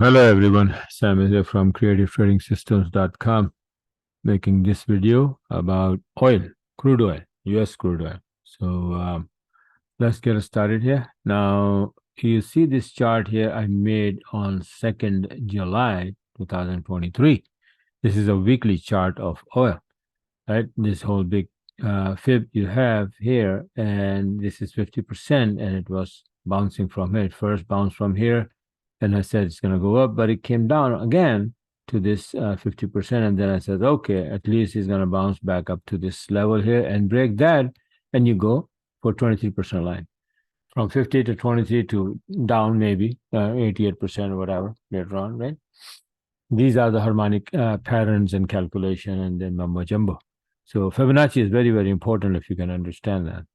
Hello everyone, Sam is here from creativetradingsystems.com making this video about oil, crude oil, US crude oil. So let's get started here. Now you see this chart here I made on 2nd July 2023. This is a weekly chart of oil, right? This whole big fib you have here, and this is 50%, and it was bouncing from here. It first bounced from here, and I said it's going to go up, but it came down again to this 50%, and then I said, okay, at least it's going to bounce back up to this level here and break that, and you go for 23% line. From 50 to 23 to down maybe 88% or whatever later on, right? These are the harmonic patterns and calculation and then mumbo jumbo. So Fibonacci is very, very important if you can understand that.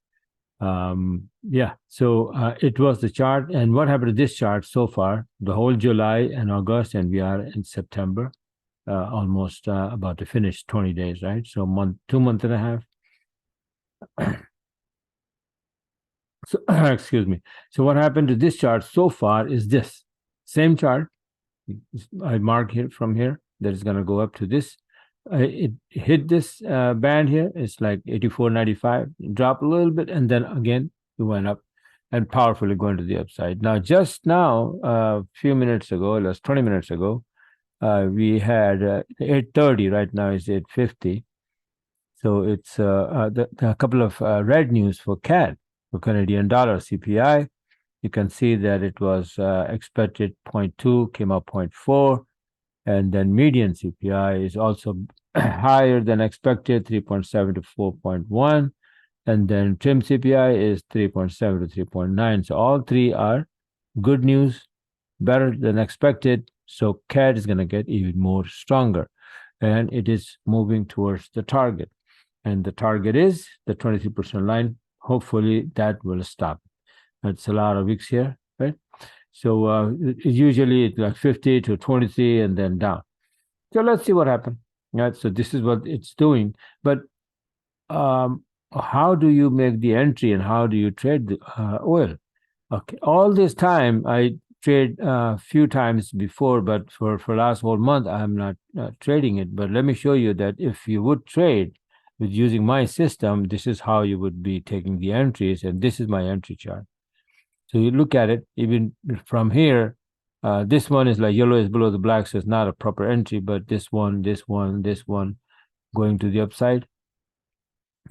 Yeah, so it was the chart. And what happened to this chart so far? The whole July and August, and we are in September, almost about to finish 20 days, right? So 2 months and a half. So, excuse me. So what happened to this chart so far is this. Same chart. I mark here from here that is going to go up to this. It hit this band here. It's like 84.95. Drop a little bit, and then again it went up and powerfully going to the upside. Now, just now, a few minutes ago, less 20 minutes ago, we had 8:30. Right now it's 8:50. So it's a couple of red news for CAD, for Canadian dollar CPI. You can see that it was expected 0.2, came up 0.4, and then median CPI is also higher than expected, 3.7 to 4.1, and then trim CPI is 3.7 to 3.9. So all three are good news, better than expected. So CAD is going to get even more stronger, and it is moving towards the target. And the target is the 23% line. Hopefully that will stop. That's a lot of weeks here, right? So usually it's like 50 to 23 and then down. So let's see what happens. Right. So this is what it's doing. But how do you make the entry and how do you trade the oil? Okay. All this time I trade a few times before, but for last whole month I'm not trading it. But let me show you that if you would trade with using my system, this is how you would be taking the entries, and this is my entry chart. So you look at it, even from here, this one is like yellow is below the black, so it's not a proper entry, but this one, this one, this one going to the upside.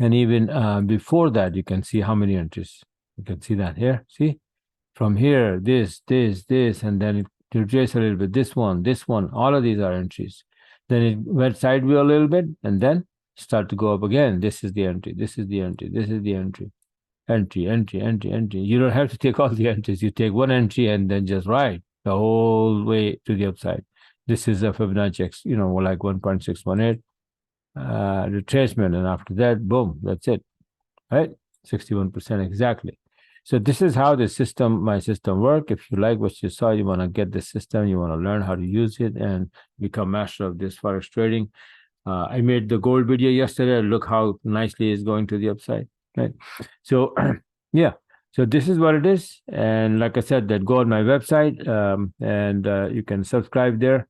And even before that, you can see how many entries. You can see that here, see? From here, this, and then it retraces a little bit, this one, all of these are entries. Then it went sideways a little bit, and then start to go up again. This is the entry, this is the entry, this is the entry. Entry. You don't have to take all the entries. You take one entry and then just ride the whole way to the upside. This is a Fibonacci, like 1.618 retracement, and after that, boom, that's it, right? 61% exactly. So this is how my system work. If you like what you saw, you want to get the system, you want to learn how to use it and become master of this forex trading. I made the gold video yesterday. Look how nicely it's going to the upside, right? So, yeah. So this is what it is. And like I said, that go on my website and you can subscribe there.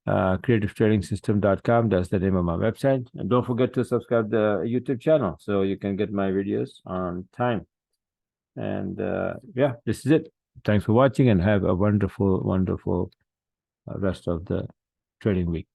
CreativetradingSystem.com. That's the name of my website. And don't forget to subscribe the YouTube channel so you can get my videos on time. And yeah, this is it. Thanks for watching and have a wonderful, wonderful rest of the trading week.